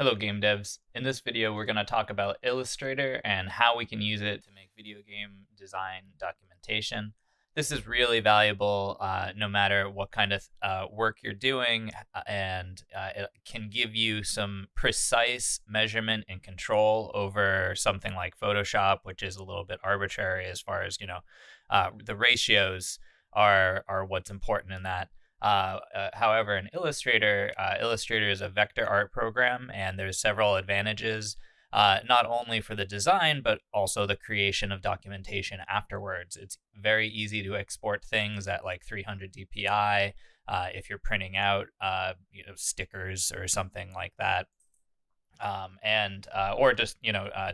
Hello game devs. In this video we're going to talk about Illustrator and how we can use it to make video game design documentation. This is really valuable no matter what kind of work you're doing, and it can give you some precise measurement and control over something like Photoshop, which is a little bit arbitrary as far as, the ratios are what's important in that. However, in Illustrator, Illustrator is a vector art program, and there's several advantages, not only for the design, but also the creation of documentation afterwards. It's very easy to export things at like 300 dpi if you're printing out, stickers or something like that, and or just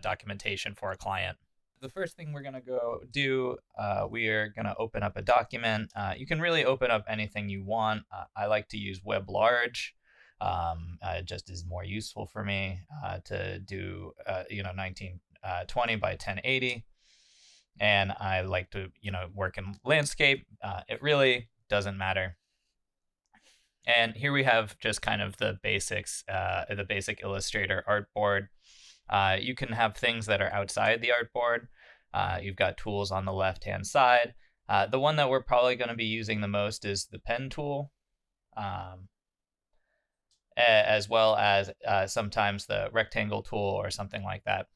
documentation for a client. The first thing we're going to go do, we are going to open up a document. You can really open up anything you want. I like to use web large. It just is more useful for me to do 1920 by 1080. And I like to work in landscape. It really doesn't matter. And here we have just kind of the basics, the basic Illustrator artboard. You can have things that are outside the artboard. You've got tools on the left-hand side. The one that we're probably going to be using the most is the pen tool, as well as sometimes the rectangle tool or something like that.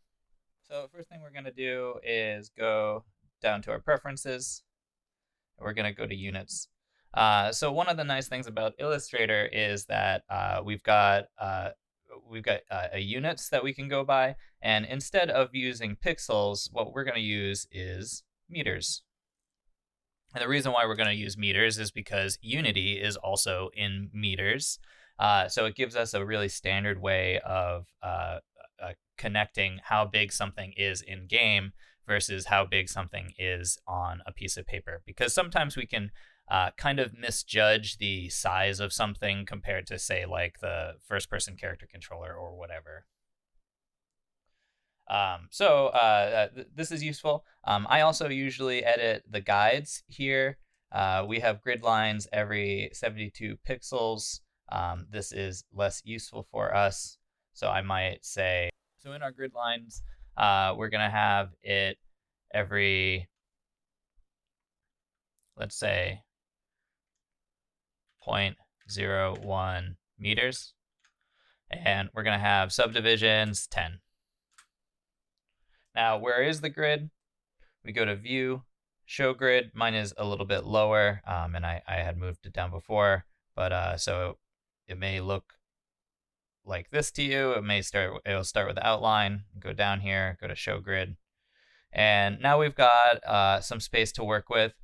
So first thing we're going to do is go down to our preferences. We're going to go to units. So one of the nice things about Illustrator is that we've got units that we can go by, and instead of using pixels, what we're going to use is meters. And the reason why we're going to use meters is because Unity is also in meters, so it gives us a really standard way of connecting how big something is in game versus how big something is on a piece of paper, because sometimes we can kind of misjudge the size of something compared to, say, like the first-person character controller or whatever. This is useful. I also usually edit the guides here. We have grid lines every 72 pixels. This is less useful for us, so I might say, so in our grid lines, we're going to have it every, let's say, 0.01 meters, and we're going to have subdivisions 10. Now, where is the grid? We go to View, Show Grid. Mine is a little bit lower, and I had moved it down before, but so it may look like this to you. It'll start with the outline, go down here, go to Show Grid, and now we've got some space to work with.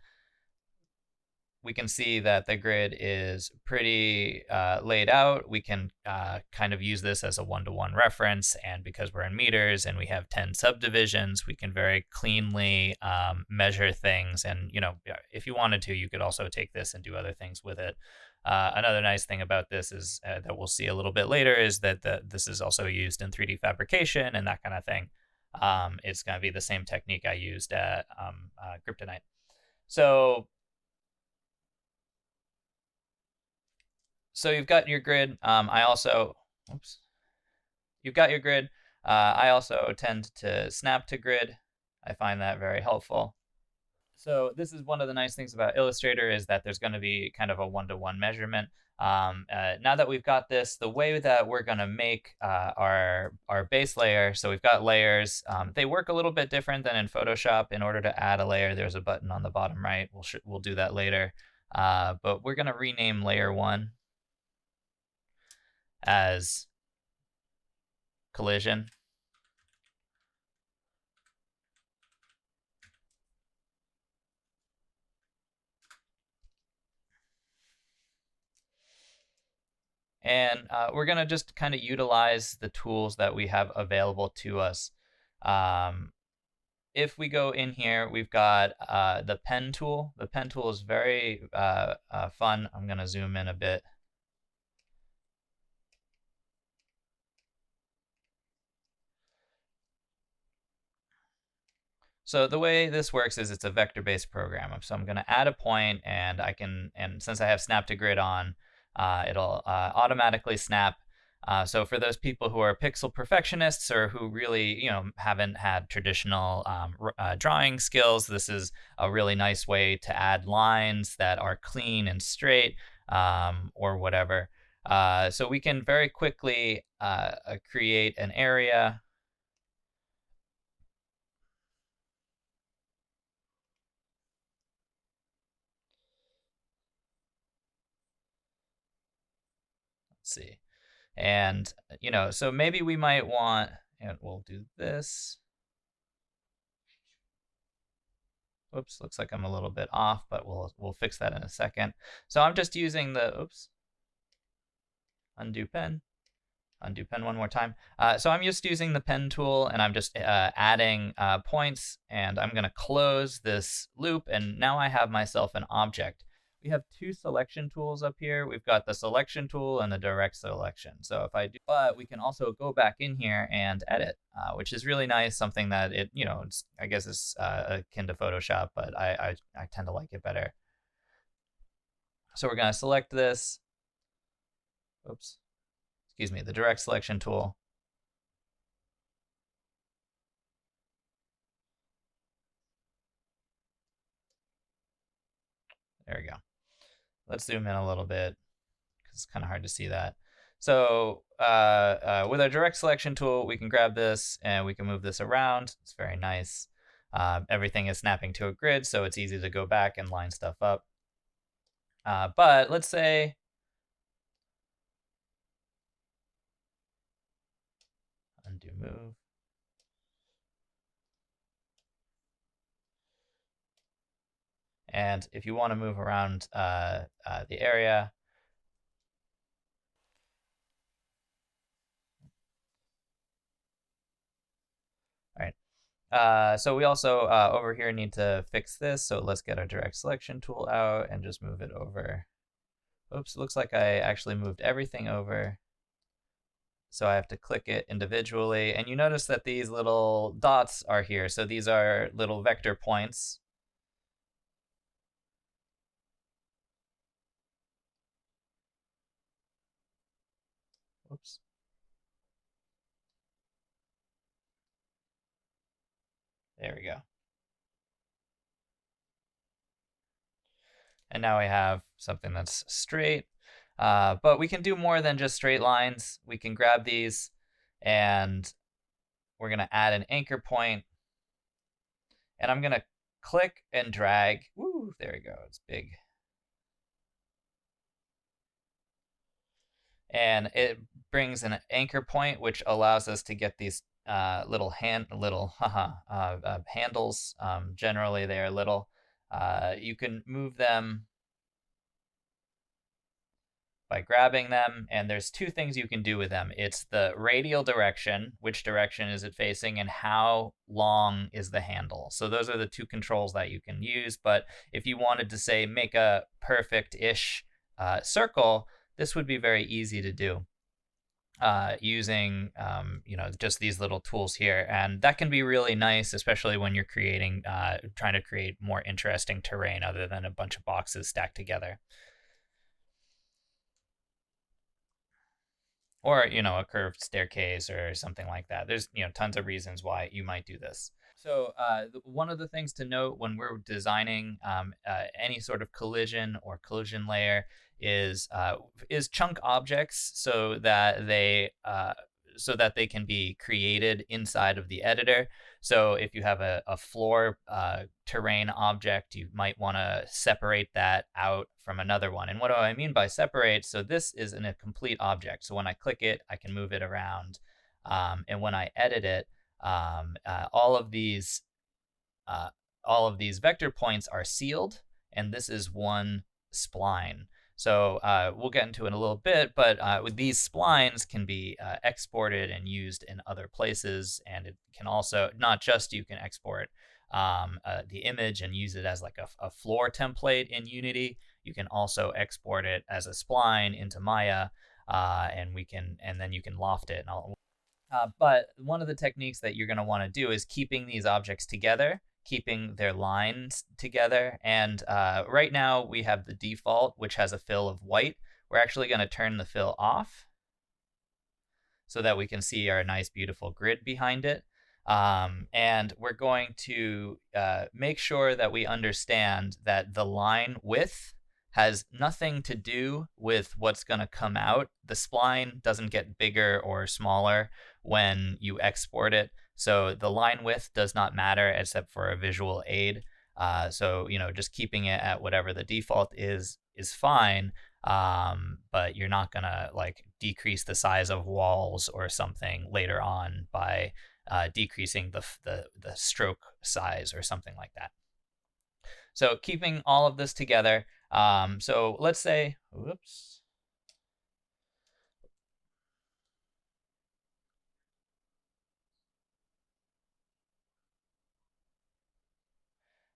We can see that the grid is pretty laid out. We can kind of use this as a one-to-one reference, and because we're in meters and we have 10 subdivisions, we can very cleanly measure things. And if you wanted to, you could also take this and do other things with it. Another nice thing about this is that we'll see a little bit later is that this is also used in 3D fabrication and that kind of thing. It's going to be the same technique I used at Kryptonite. So you've got your grid. You've got your grid. I also tend to snap to grid. I find that very helpful. So this is one of the nice things about Illustrator, is that there's going to be kind of a one-to-one measurement. Now that we've got this, the way that we're going to make our base layer, so we've got layers. They work a little bit different than in Photoshop. In order to add a layer, there's a button on the bottom right. We'll do that later. But we're going to rename layer 1 as collision. And we're going to just kind of utilize the tools that we have available to us. If we go in here, we've got the pen tool. The pen tool is very fun. I'm going to zoom in a bit. So the way this works is it's a vector-based program. So I'm going to add a point, and since I have snap to grid on, it'll automatically snap So for those people who are pixel perfectionists or who really, haven't had traditional drawing skills, this is a really nice way to add lines that are clean and straight, or whatever. So we can very quickly create an area. Let's see. And, so maybe we might want, and we'll do this. Oops, looks like I'm a little bit off, but we'll fix that in a second. So I'm just using the, undo pen one more time. So I'm just using the pen tool, and I'm just adding points, and I'm going to close this loop, and now I have myself an object. We have two selection tools up here. We've got the selection tool and the direct selection. So if I do, but we can also go back in here and edit, which is really nice. Something that I guess is akin to Photoshop, but I tend to like it better. So we're going to select this. Excuse me, the direct selection tool. There we go. Let's zoom in a little bit because it's kind of hard to see that. So with our direct selection tool, we can grab this and we can move this around. It's very nice. Everything is snapping to a grid, so it's easy to go back and line stuff up. But let's say undo move. And if you want to move around the area, all right. So we also over here need to fix this. So let's get our direct selection tool out and just move it over. Oops, looks like I actually moved everything over. So I have to click it individually. And you notice that these little dots are here. So these are little vector points. Oops. There we go. And now we have something that's straight. But we can do more than just straight lines. We can grab these and we're going to add an anchor point. And I'm going to click and drag. Woo, there we go. It's big. And it brings an anchor point, which allows us to get these little handles. Generally, they are little. You can move them by grabbing them, and there's two things you can do with them. It's the radial direction, which direction is it facing, and how long is the handle. So those are the two controls that you can use. But if you wanted to, say, make a perfect-ish circle, this would be very easy to do using just these little tools here. And that can be really nice, especially when you're trying to create more interesting terrain other than a bunch of boxes stacked together. Or a curved staircase or something like that. There's tons of reasons why you might do this. So one of the things to note when we're designing any sort of collision or collision layer is chunk objects, so that they can be created inside of the editor. So if you have a floor terrain object, you might want to separate that out from another one. And what do I mean by separate? So this is in a complete object. So when I click it, I can move it around. And when I edit it, all of these vector points are sealed, and this is one spline. So we'll get into it in a little bit, but with these splines can be exported and used in other places, and it can also not just you can export the image and use it as like a floor template in Unity. You can also export it as a spline into Maya, and then you can loft it. But one of the techniques that you're going to want to do is keeping these objects together, keeping their lines together. And right now we have the default, which has a fill of white. We're actually going to turn the fill off. so that we can see our nice, beautiful grid behind it. And we're going to make sure that we understand that the line width has nothing to do with what's going to come out. The spline doesn't get bigger or smaller when you export it. So the line width does not matter except for a visual aid. So, just keeping it at whatever the default is fine. But you're not going to like decrease the size of walls or something later on by decreasing the stroke size or something like that. So keeping all of this together. So let's say, whoops.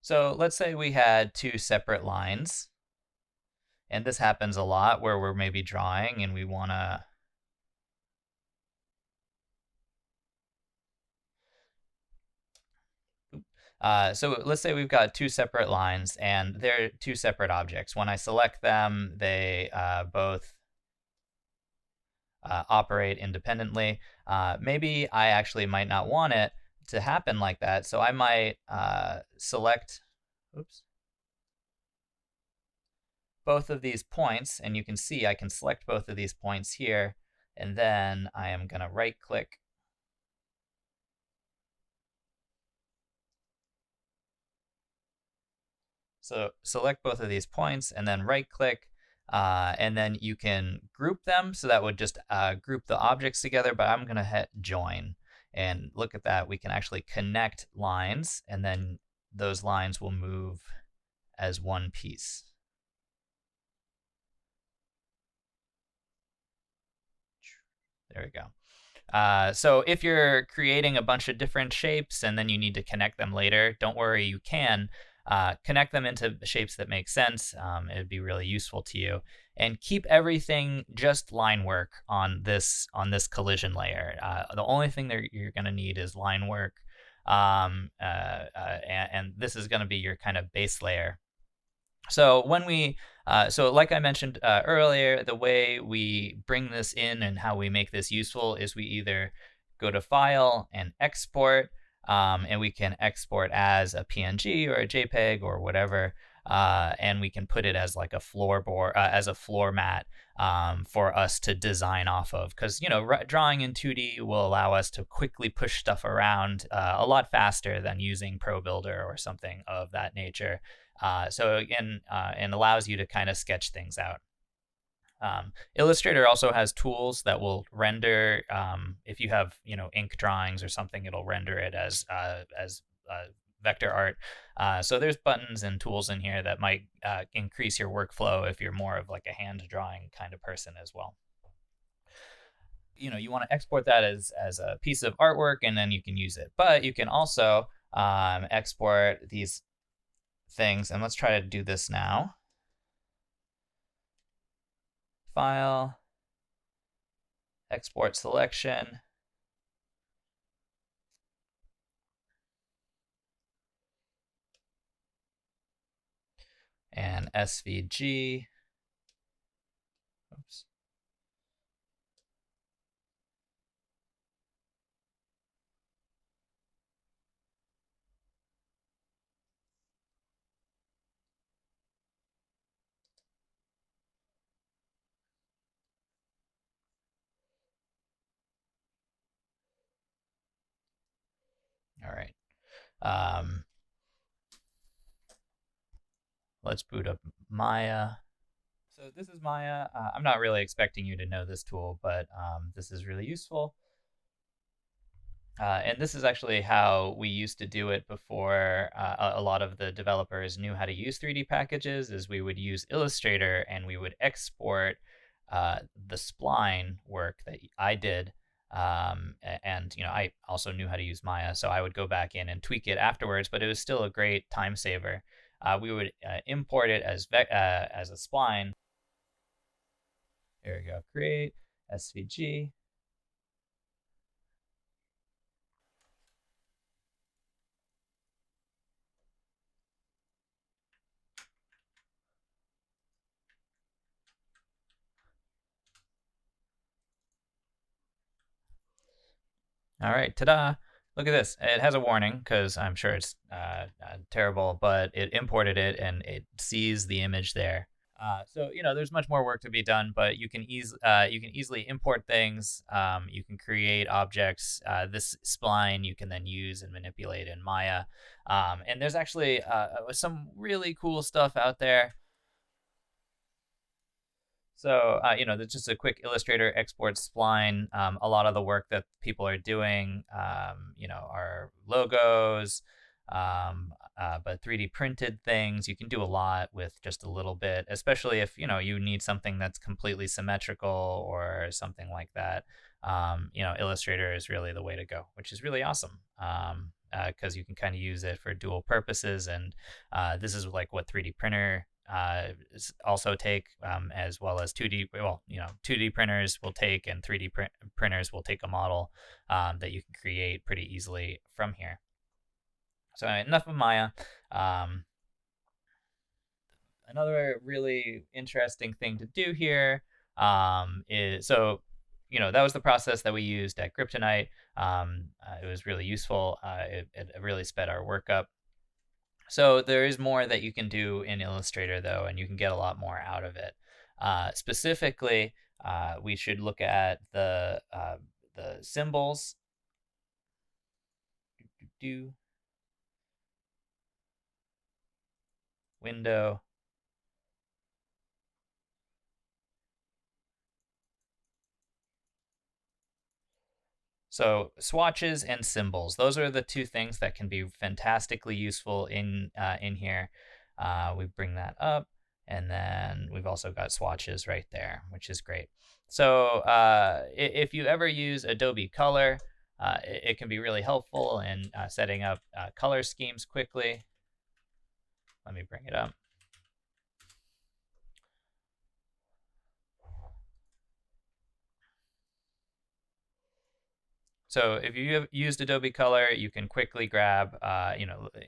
So let's say we had two separate lines. And this happens a lot where we're maybe drawing and we want to so let's say we've got two separate lines and they're two separate objects. When I select them, they both operate independently. Maybe I actually might not want it to happen like that, so I might select oops, both of these points, and you can see I can select both of these points here, and then I am going to right-click. So select both of these points and then right-click, and then you can group them. So that would just group the objects together, but I'm going to hit join. And look at that. We can actually connect lines, and then those lines will move as one piece. There we go. So if you're creating a bunch of different shapes and then you need to connect them later, don't worry, you can connect them into shapes that make sense. It would be really useful to you. And keep everything just line work on this collision layer. The only thing that you're going to need is line work. And this is going to be your kind of base layer. So when so like I mentioned earlier, the way we bring this in and how we make this useful is we either go to File and Export, and we can export as a PNG or a JPEG or whatever, and we can put it as like a floorboard, as a floor mat for us to design off of. Because drawing in 2D will allow us to quickly push stuff around a lot faster than using Pro Builder or something of that nature. So again, and allows you to kind of sketch things out. Illustrator also has tools that will render. If you have ink drawings or something, it'll render it as vector art. So there's buttons and tools in here that might increase your workflow if you're more of like a hand drawing kind of person as well. You want to export that as a piece of artwork, and then you can use it. But you can also export these things, and let's try to do this now. File, export selection, and SVG. Oops. All right. Let's boot up Maya. So this is Maya. I'm not really expecting you to know this tool, but this is really useful. And this is actually how we used to do it before a lot of the developers knew how to use 3D packages, is we would use Illustrator and we would export the spline work that I did. And I also knew how to use Maya, so I would go back in and tweak it afterwards, but it was still a great time saver. We would import it as a spline. There we go. Create SVG. All right, ta-da! Look at this. It has a warning because I'm sure it's terrible, but it imported it and it sees the image there. So there's much more work to be done, but you can easily import things. You can create objects. This spline you can then use and manipulate in Maya. And there's actually some really cool stuff out there. So, there's just a quick Illustrator export spline. A lot of the work that people are doing, are logos, but 3D printed things. You can do a lot with just a little bit, especially if, you need something that's completely symmetrical or something like that. Illustrator is really the way to go, which is really awesome. Because you can kind of use it for dual purposes. And this is like what 3D printer also take, as well as 2D. Well, 2D printers will take, and 3D printers will take a model that you can create pretty easily from here. So enough of Maya. Another really interesting thing to do here is that was the process that we used at Kryptonite. It was really useful. It really sped our work up. So there is more that you can do in Illustrator, though, and you can get a lot more out of it. Specifically, we should look at the symbols. Window. So swatches and symbols, those are the two things that can be fantastically useful in here. We bring that up, and then we've also got swatches right there, which is great. So if you ever use Adobe Color, it can be really helpful in setting up color schemes quickly. Let me bring it up. So if you have used Adobe Color, you can quickly grab,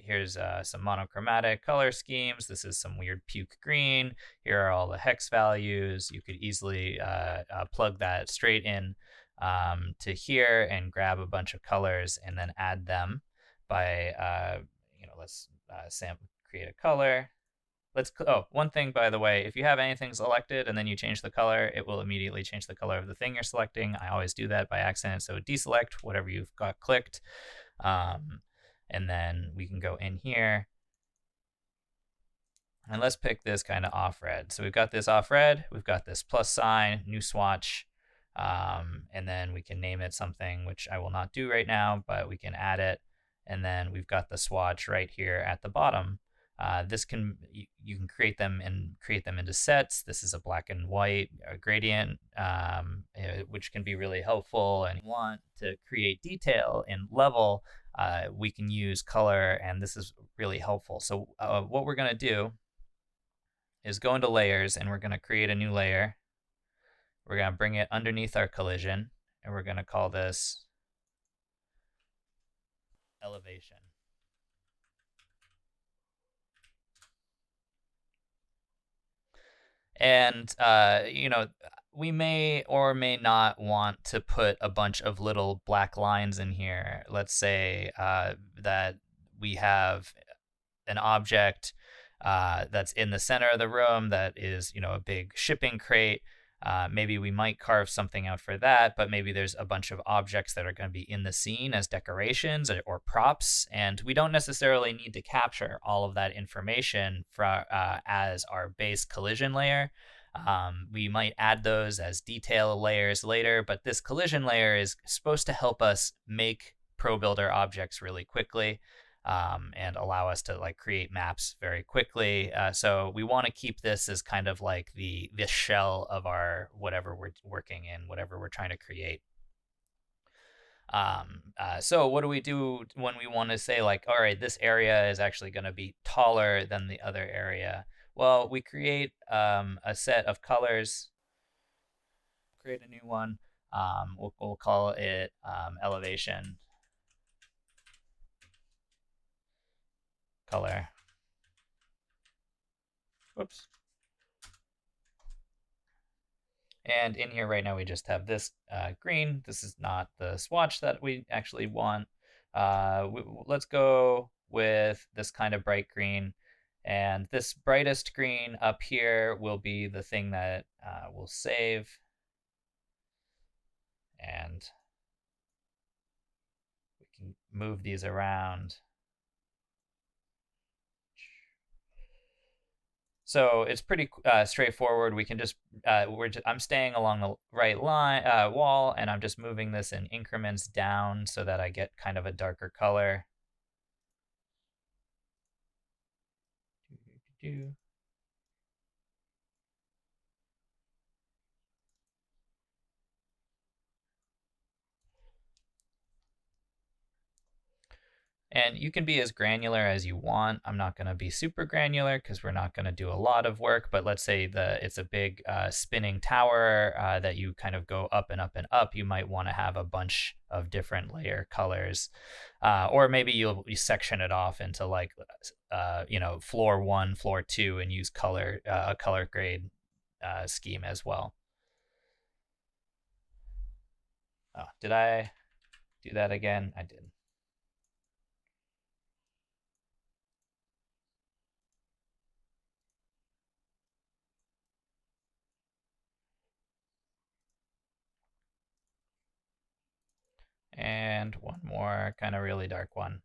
here's some monochromatic color schemes. This is some weird puke green. Here are all the hex values. You could easily plug that straight in to here and grab a bunch of colors and then add them by, let's create a color. One thing, by the way, if you have anything selected and then you change the color, it will immediately change the color of the thing you're selecting. I always do that by accident. So deselect whatever you've got clicked. And then we can go in here. And let's pick this kind of off red. So we've got this off red. We've got this plus sign, new swatch. And then we can name it something, which I will not do right now, but we can add it. And then we've got the swatch right here at the bottom. You can create them into sets. This is a black and white gradient, which can be really helpful. And if you want to create detail in level, we can use color, and this is really helpful. So what we're going to do is go into layers, and we're going to create a new layer. We're going to bring it underneath our collision, and we're going to call this elevation. And, we may or may not want to put a bunch of little black lines in here. Let's say that we have an object that's in the center of the room that is, a big shipping crate. Maybe we might carve something out for that, but maybe there's a bunch of objects that are going to be in the scene as decorations or props, and we don't necessarily need to capture all of that information as our base collision layer. We might add those as detail layers later, but this collision layer is supposed to help us make ProBuilder objects really quickly. And allow us to create maps very quickly. So we want to keep this as kind of like the shell of our whatever we're working in, whatever we're trying to create. So what do we do when we want to say all right, this area is actually going to be taller than the other area? Well, we create a set of colors, create a new one. We'll call it elevation color. Whoops. And in here right now, we just have this green. This is not the swatch that we actually want. Let's go with this kind of bright green. And this brightest green up here will be the thing that we'll save. And we can move these around. So it's pretty straightforward. We can just, I'm staying along the right line wall, and I'm just moving this in increments down so that I get kind of a darker color. And you can be as granular as you want. I'm not going to be super granular because we're not going to do a lot of work. But let's say it's a big spinning tower that you kind of go up and up and up. You might want to have a bunch of different layer colors, or maybe you section it off into like, floor 1, floor 2, and use a color grade scheme as well. Oh, did I do that again? I did. And one more kind of really dark one.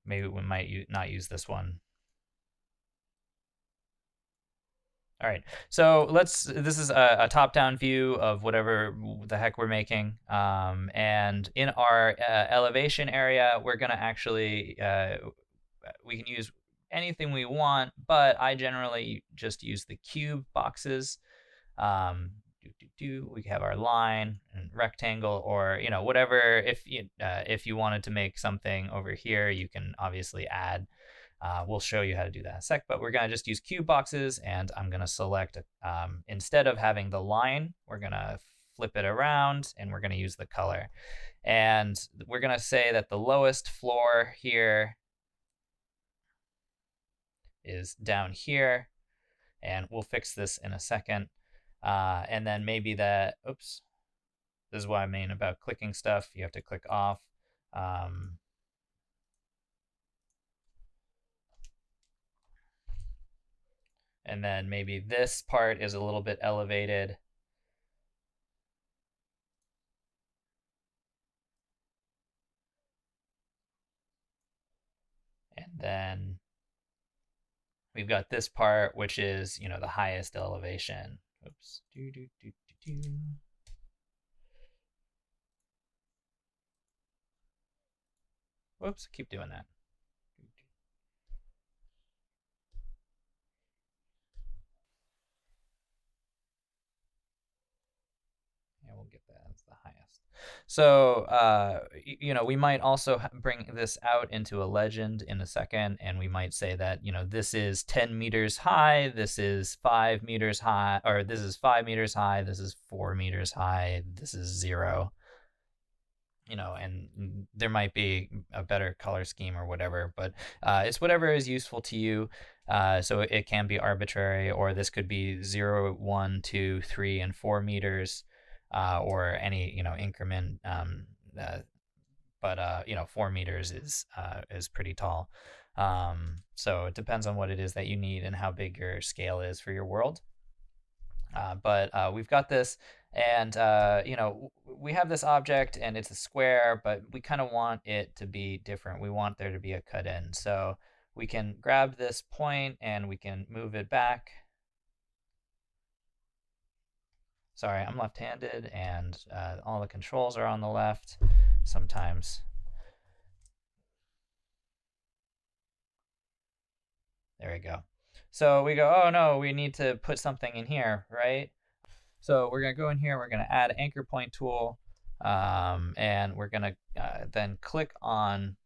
Maybe we might not use this one. All right, so this is a top-down view of whatever the heck we're making. And in our elevation area, we're gonna actually, we can use anything we want, but I generally just use the cube boxes. We have our line and rectangle, or whatever. If you wanted to make something over here, you can obviously add. We'll show you how to do that in a sec, but we're gonna just use cube boxes, and I'm gonna select, instead of having the line, we're gonna flip it around, and we're gonna use the color. And we're gonna say that the lowest floor here is down here, and we'll fix this in a second. And then maybe oops, this is what I mean about clicking stuff. You have to click off. And then maybe this part is a little bit elevated. And then we've got this part, which is, the highest elevation. Oops. Whoops, keep doing that. Yeah, we'll get that as the highest. So, we might also bring this out into a legend in a second, and we might say that, this is 10 meters high, this is 5 meters high, or this is 5 meters high, this is 4 meters high, this is 0. And there might be a better color scheme or whatever, but it's whatever is useful to you. So it can be arbitrary, or this could be 0, 1, 2, 3, and 4 meters, or any increment. But 4 meters is pretty tall. So it depends on what it is that you need and how big your scale is for your world. But we've got this, and we have this object, and it's a square, but we kind of want it to be different. We want there to be a cut in. So we can grab this point and we can move it back. Sorry, I'm left-handed, and all the controls are on the left sometimes. There we go. So we go, oh no, we need to put something in here, right? So we're going to go in here, we're going to add anchor point tool, and we're going to then click on,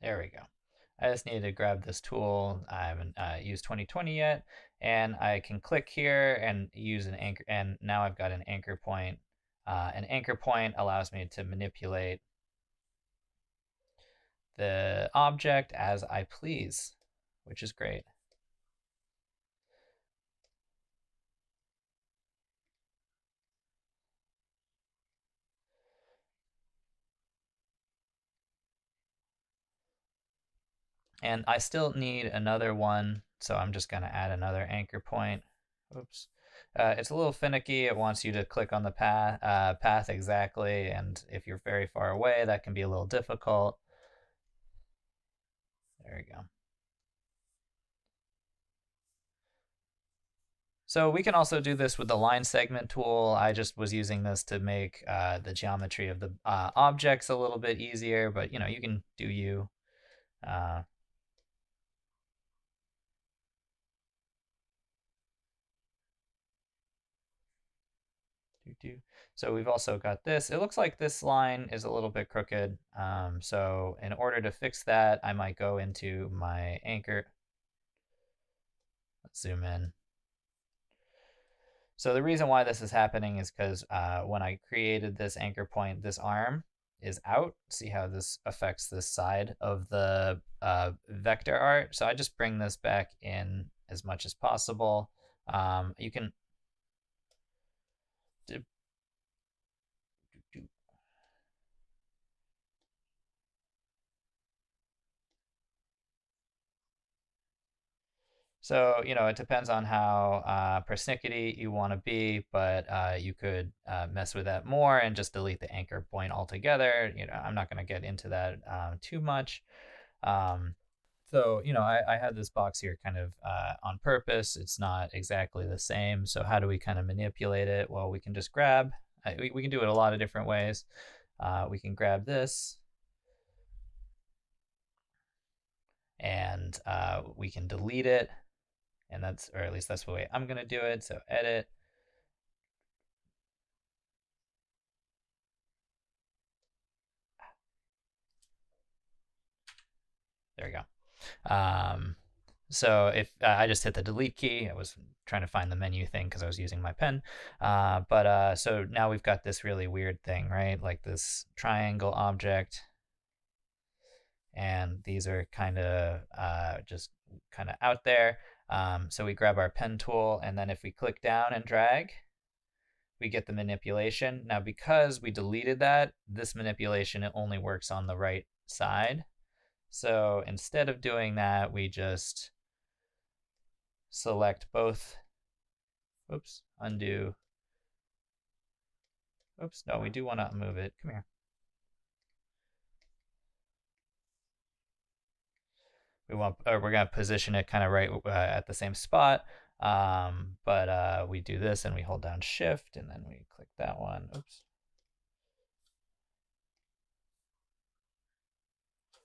there we go. I just need to grab this tool. I haven't used 2020 yet, and I can click here and use an anchor, and now I've got an anchor point. An anchor point allows me to manipulate the object as I please, which is great. And I still need another one, so I'm just going to add another anchor point. Oops. It's a little finicky. It wants you to click on the path exactly, and if you're very far away, that can be a little difficult. There we go. So we can also do this with the line segment tool. I just was using this to make the geometry of the objects a little bit easier, but you can do you. Uh, So we've also got this. It looks like this line is a little bit crooked. So in order to fix that, I might go into my anchor. Let's zoom in. So the reason why this is happening is because when I created this anchor point, this arm is out. See how this affects this side of the vector art. So I just bring this back in as much as possible. You can So, it depends on how persnickety you want to be, but you could mess with that more and just delete the anchor point altogether. I'm not going to get into that too much. Um, so, I had this box here kind of on purpose. It's not exactly the same. So, how do we kind of manipulate it? Well, we can just grab, we can do it a lot of different ways. We can grab this and we can delete it. And or at least that's the way I'm going to do it. So edit. There we go. So if I just hit the delete key, I was trying to find the menu thing because I was using my pen. So now we've got this really weird thing, right? Like this triangle object. And these are kind of just kind of out there. So we grab our pen tool, and then if we click down and drag, we get the manipulation. Now, because we deleted that, this manipulation, it only works on the right side. So instead of doing that, we just select both. Oops, undo. Oops, no, we do want to move it. Come here. We're going to position it kind of right at the same spot. But we do this and we hold down Shift and then we click that one. Oops.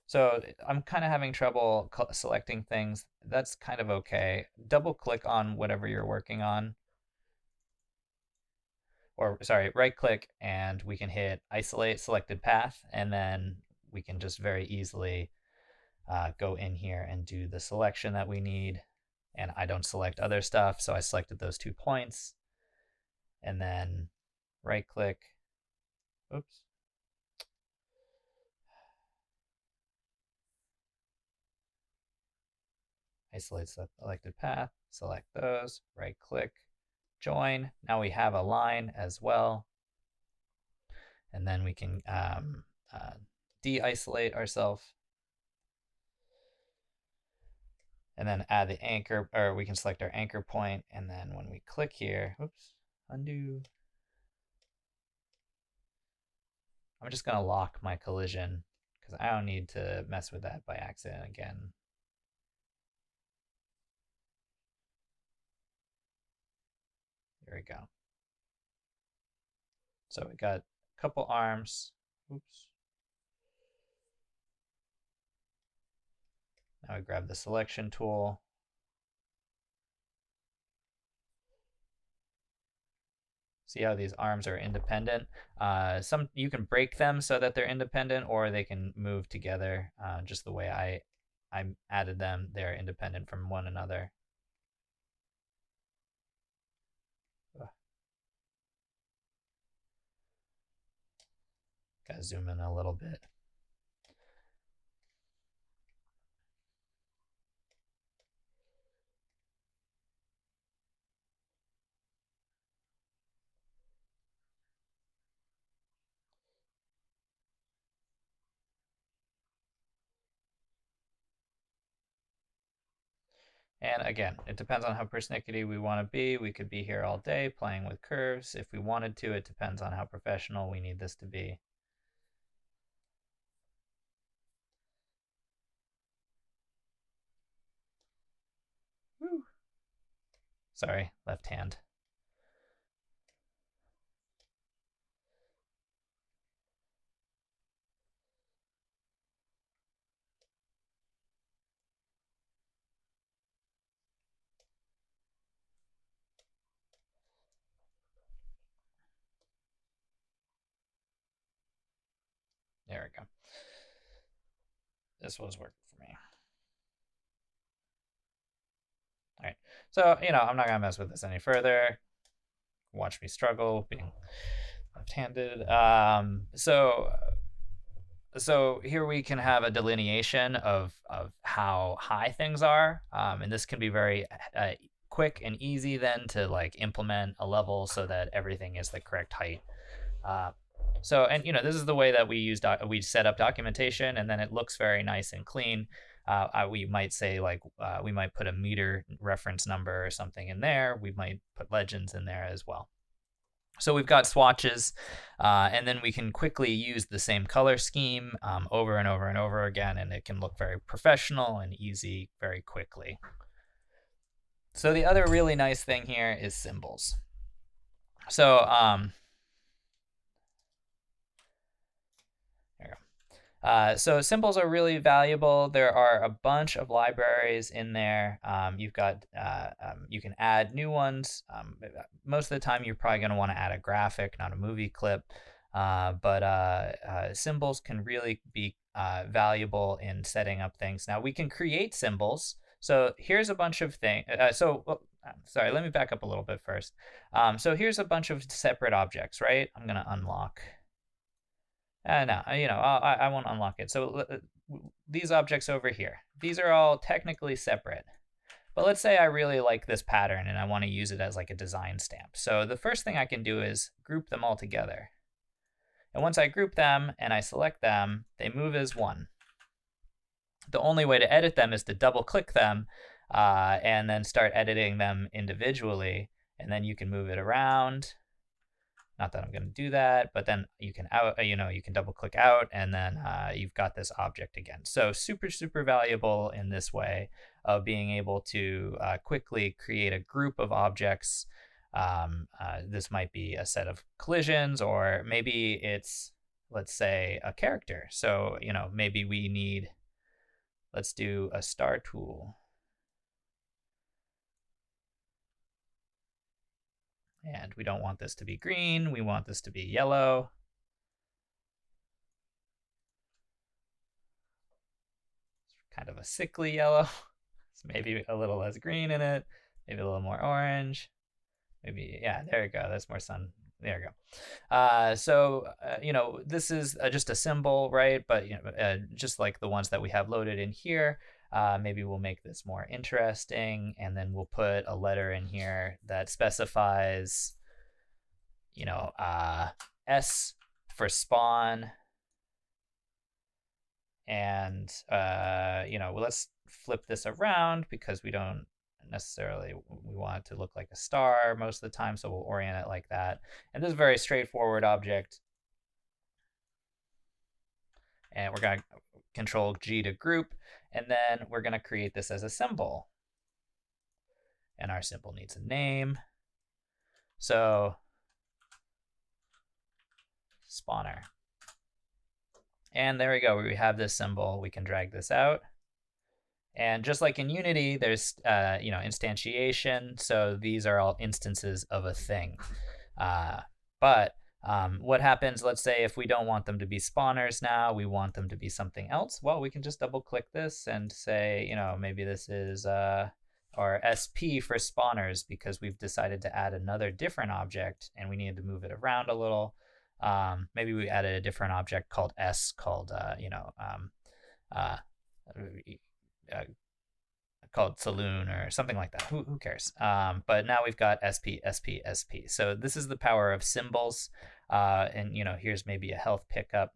So I'm kind of having trouble selecting things. That's kind of okay. Double click on whatever you're working on. Or sorry, right click and we can hit isolate selected path, and then we can just very easily go in here and do the selection that we need. And I don't select other stuff, so I selected those 2 points. And then right click. Oops. Isolate selected path, select those, right click, join. Now we have a line as well. And then we can de-isolate ourselves. And then add the anchor, or we can select our anchor point. And then when we click here, oops, undo. I'm just going to lock my collision because I don't need to mess with that by accident again. There we go. So we got a couple arms. Oops. Now we grab the selection tool. See how these arms are independent? You can break them so that they're independent, or they can move together just the way I I added them. They're independent from one another. Gotta zoom in a little bit. And again, it depends on how persnickety we want to be. We could be here all day playing with curves if we wanted to. It depends on how professional we need this to be. Woo. Sorry, left hand. There we go. This was working for me. All right, so, I'm not gonna mess with this any further. Watch me struggle being left-handed. So here we can have a delineation of how high things are, and this can be very quick and easy then to like implement a level so that everything is the correct height. And this is the way that we set up documentation, and then it looks very nice and clean. We might say like we might put a meter reference number or something in there. We might put legends in there as well. So we've got swatches, and then we can quickly use the same color scheme over and over and over again, and it can look very professional and easy very quickly. So the other really nice thing here is symbols. So so symbols are really valuable. There are a bunch of libraries in there. You can add new ones. Most of the time, you're probably going to want to add a graphic, not a movie clip. But symbols can really be valuable in setting up things. Now, we can create symbols. So here's a bunch of things. Sorry, let me back up a little bit first. So here's a bunch of separate objects, right? I'm going to unlock. No, I won't unlock it. So these objects over here, these are all technically separate. But let's say I really like this pattern and I want to use it as like a design stamp. So the first thing I can do is group them all together. And once I group them and I select them, they move as one. The only way to edit them is to double click them and then start editing them individually. And then you can move it around. Not that I'm going to do that, but then you can you can double click out, and then you've got this object again. So super, super valuable in this way of being able to quickly create a group of objects. This might be a set of collisions, or maybe it's, let's say, a character. So, maybe we need, let's do a star tool. And we don't want this to be green. We want this to be yellow. It's kind of a sickly yellow. So maybe a little less green in it. Maybe a little more orange. Maybe, yeah, there you go. That's more sun. There you go. This is just a symbol, right? But just like the ones that we have loaded in here, maybe we'll make this more interesting, and then we'll put a letter in here that specifies, S for spawn. And, let's flip this around because we don't necessarily, we want it to look like a star most of the time, so we'll orient it like that. And this is a very straightforward object. And we're going to Control G to group, and then we're going to create this as a symbol. And our symbol needs a name. So spawner. And there we go. We have this symbol. We can drag this out. And just like in Unity, there's instantiation. So these are all instances of a thing. But What happens, let's say, if we don't want them to be spawners now, we want them to be something else? Well, we can just double click this and say, maybe this is our SP for spawners because we've decided to add another different object and we need to move it around a little. Maybe we added a different object called S called, uh, called saloon or something like that. Who cares? But now we've got SP, SP, SP. So this is the power of symbols. And here's maybe a health pickup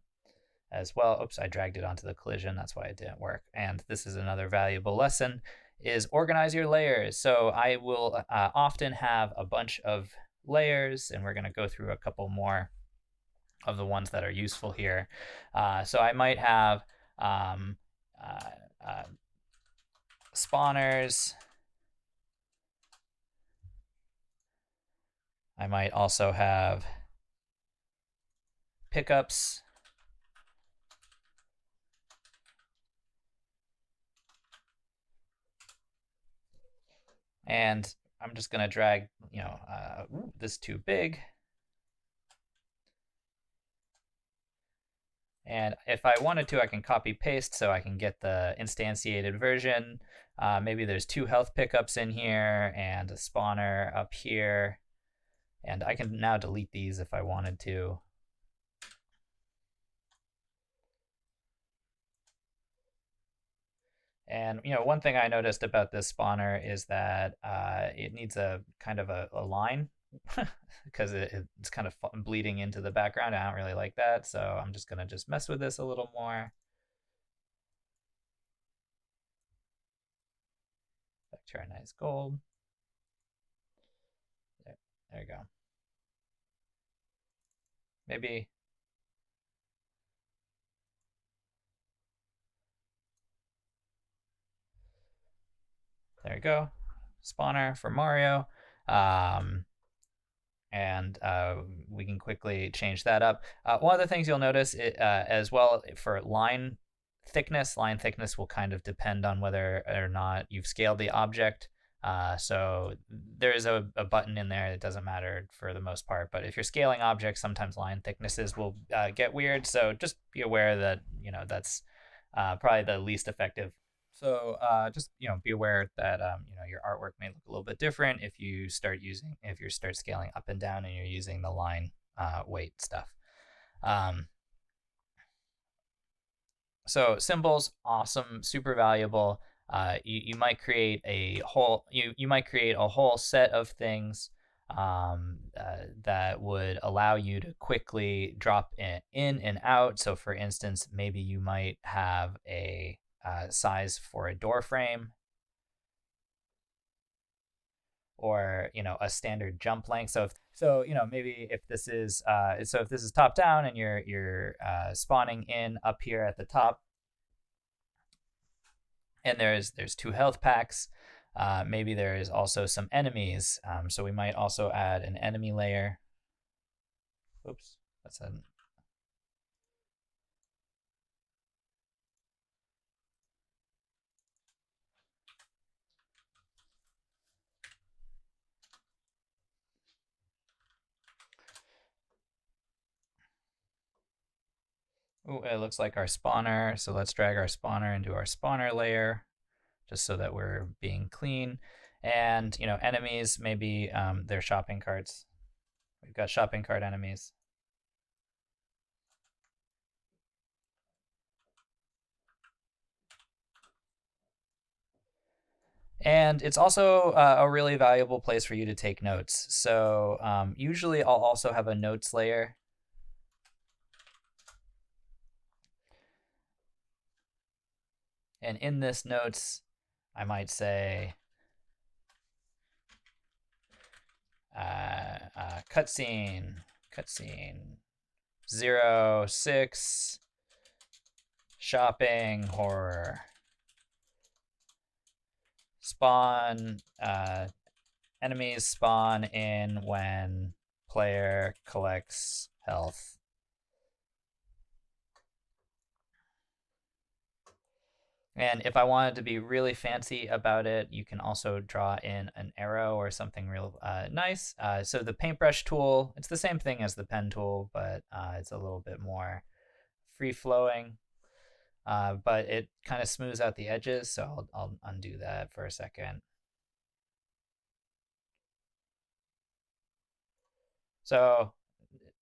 as well. Oops, I dragged it onto the collision. That's why it didn't work. And this is another valuable lesson is organize your layers. So I will often have a bunch of layers, and we're going to go through a couple more of the ones that are useful here. So I might have spawners. I might also have pickups. And I'm just going to drag, this too big. And if I wanted to, I can copy paste so I can get the instantiated version. Maybe there's 2 health pickups in here and a spawner up here. And I can now delete these if I wanted to. And one thing I noticed about this spawner is that it needs a kind of a line because it's kind of bleeding into the background. I don't really like that, so I'm just gonna mess with this a little more. Vectorized gold. There you go. Maybe. There you go. Spawner for Mario. And we can quickly change that up. One of the things you'll notice as well for line thickness will kind of depend on whether or not you've scaled the object. So there is a button in there. It doesn't matter for the most part, but if you're scaling objects, sometimes line thicknesses will get weird. So just be aware that that's probably the least effective. So just be aware that your artwork may look a little bit different if you start scaling up and down and you're using the line weight stuff. So symbols, awesome, super valuable. You might create a whole set of things that would allow you to quickly drop in and out. So for instance, maybe you might have a size for a door frame, or a standard jump length. So maybe if this is top down and you're spawning in up here at the top, and there's 2 health packs. Maybe there is also some enemies. So we might also add an enemy layer. Oops, that's an. Oh, it looks like our spawner. So let's drag our spawner into our spawner layer, just so that we're being clean. And enemies, maybe they're shopping carts. We've got shopping cart enemies. And it's also a really valuable place for you to take notes. So usually I'll also have a notes layer. And in this notes, I might say cutscene 06 shopping horror spawn enemies spawn in when player collects health. And if I wanted to be really fancy about it, you can also draw in an arrow or something real nice. So the paintbrush tool, it's the same thing as the pen tool, but it's a little bit more free flowing. But it kind of smooths out the edges, so I'll undo that for a second. So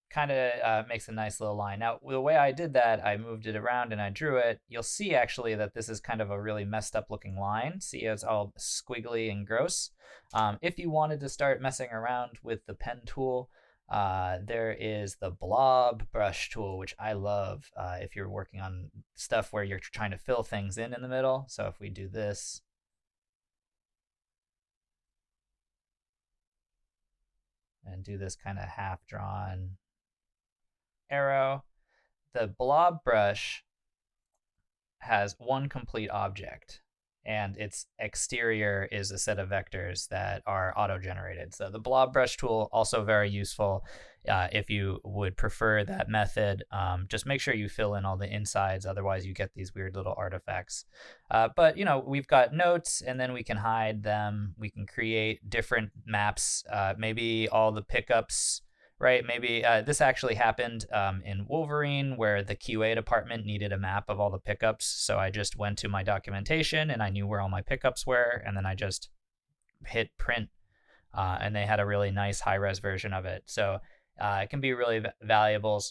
kind of makes a nice little line. Now, the way I did that, I moved it around and I drew it. You'll see actually that this is kind of a really messed up looking line. See, it's all squiggly and gross. If you wanted to start messing around with the pen tool, there is the blob brush tool, which I love if you're working on stuff where you're trying to fill things in the middle. So if we do this, and do this kind of half drawn arrow, the blob brush has one complete object, and its exterior is a set of vectors that are auto-generated. So the blob brush tool, also very useful if you would prefer that method. Just make sure you fill in all the insides, otherwise you get these weird little artifacts. But we've got notes, and then we can hide them. We can create different maps, maybe all the pickups, right? Maybe this actually happened in Wolverine, where the QA department needed a map of all the pickups. So I just went to my documentation and I knew where all my pickups were, and then I just hit print, and they had a really nice high-res version of it. So it can be really valuable.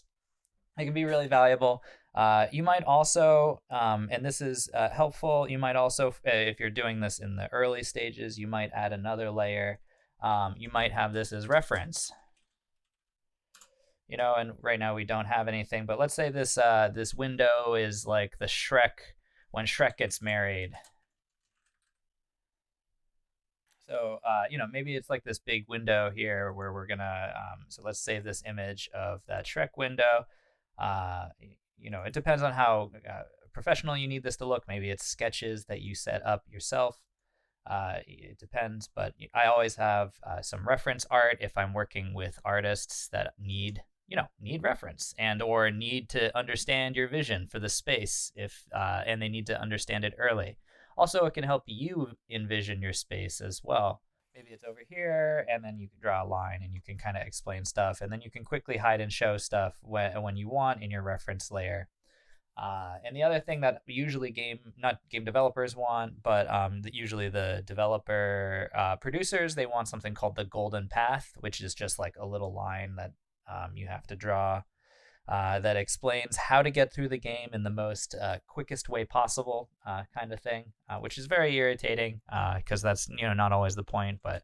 It can be really valuable. You might also, and this is helpful, you might also, if you're doing this in the early stages, you might add another layer. You might have this as reference. And right now we don't have anything, but let's say this window is like the Shrek, when Shrek gets married. So maybe it's like this big window here where we're gonna so let's save this image of that Shrek window. It depends on how professional you need this to look. Maybe it's sketches that you set up yourself. It depends, but I always have some reference art if I'm working with artists that need reference and or need to understand your vision for the space, if and they need to understand it early. Also, it can help you envision your space as well. Maybe it's over here, and then you can draw a line and you can kind of explain stuff, and then you can quickly hide and show stuff when you want in your reference layer. And the other thing that usually not game developers want, but usually the developer producers, they want something called the golden path, which is just like a little line that you have to draw that explains how to get through the game in the most quickest way possible, kind of thing, which is very irritating because that's not always the point, but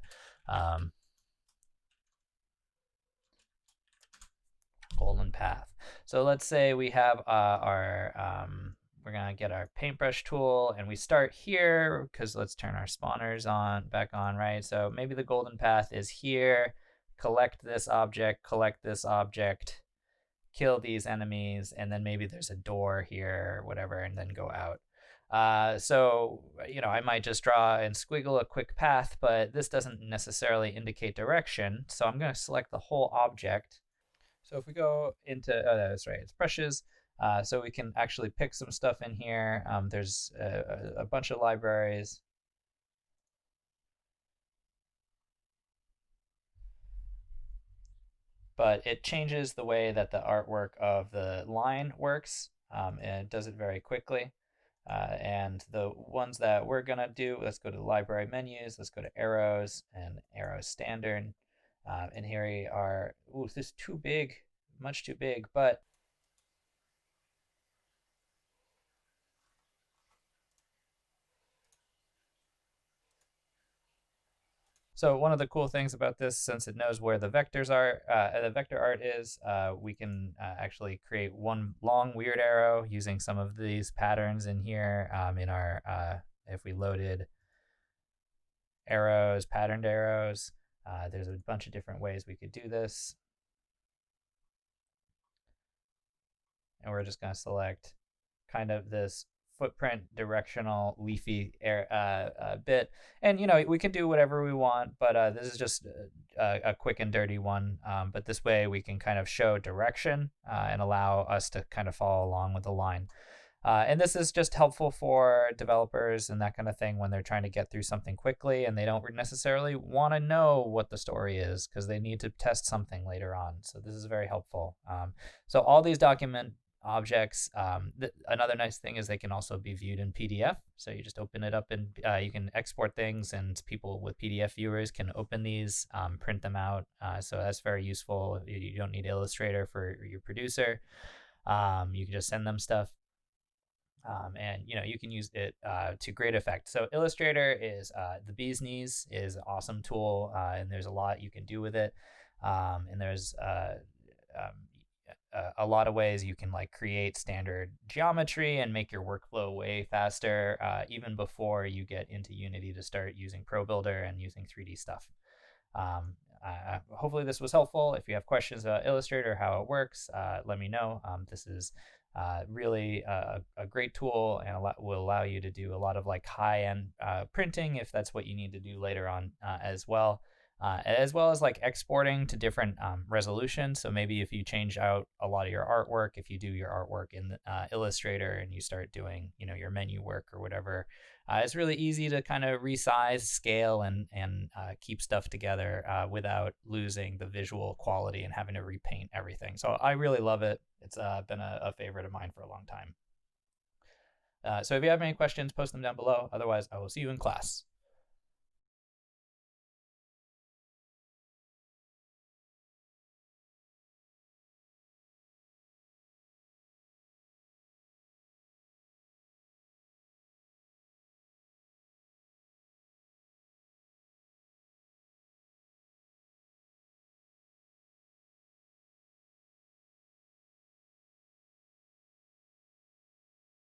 golden path. So let's say we have we're gonna get our paintbrush tool, and we start here because let's turn our spawners back on, right? So maybe the golden path is here. Collect this object, kill these enemies, and then maybe there's a door here or whatever, and then go out. So I might just draw and squiggle a quick path, but this doesn't necessarily indicate direction. So I'm going to select the whole object. So if we go into, that's right, it's brushes. So we can actually pick some stuff in here. There's a bunch of libraries. But it changes the way that the artwork of the line works, and it does it very quickly. And the ones that we're going to do, let's go to the library menus, let's go to arrows and arrow standard. And here we are. Ooh, this is too big, much too big, but so one of the cool things about this, since it knows where the vectors are, the vector art is, we can actually create one long weird arrow using some of these patterns in here. In our, if we loaded arrows, patterned arrows, there's a bunch of different ways we could do this. And we're just going to select kind of this footprint directional leafy bit, and we can do whatever we want, but this is just a quick and dirty one, but this way we can kind of show direction and allow us to kind of follow along with the line. And this is just helpful for developers and that kind of thing when they're trying to get through something quickly and they don't necessarily want to know what the story is because they need to test something later on. So this is very helpful. So all these document objects, another nice thing is they can also be viewed in PDF. So you just open it up and you can export things, and people with PDF viewers can open these, print them out. So that's very useful. You don't need Illustrator for your producer. You can just send them stuff. And you can use it to great effect. So Illustrator is the bee's knees, is an awesome tool, and there's a lot you can do with it. And there's a lot of ways you can like create standard geometry and make your workflow way faster, even before you get into Unity to start using Pro Builder and using 3D stuff. Hopefully this was helpful. If you have questions about Illustrator, how it works, let me know. This is really a great tool, and will allow you to do a lot of like high-end printing if that's what you need to do later on as well as like exporting to different resolutions. So maybe if you change out a lot of your artwork, if you do your artwork in Illustrator and you start doing your menu work or whatever, it's really easy to kind of resize, scale, and keep stuff together without losing the visual quality and having to repaint everything. So I really love it. It's been a favorite of mine for a long time. So if you have any questions, post them down below. Otherwise, I will see you in class.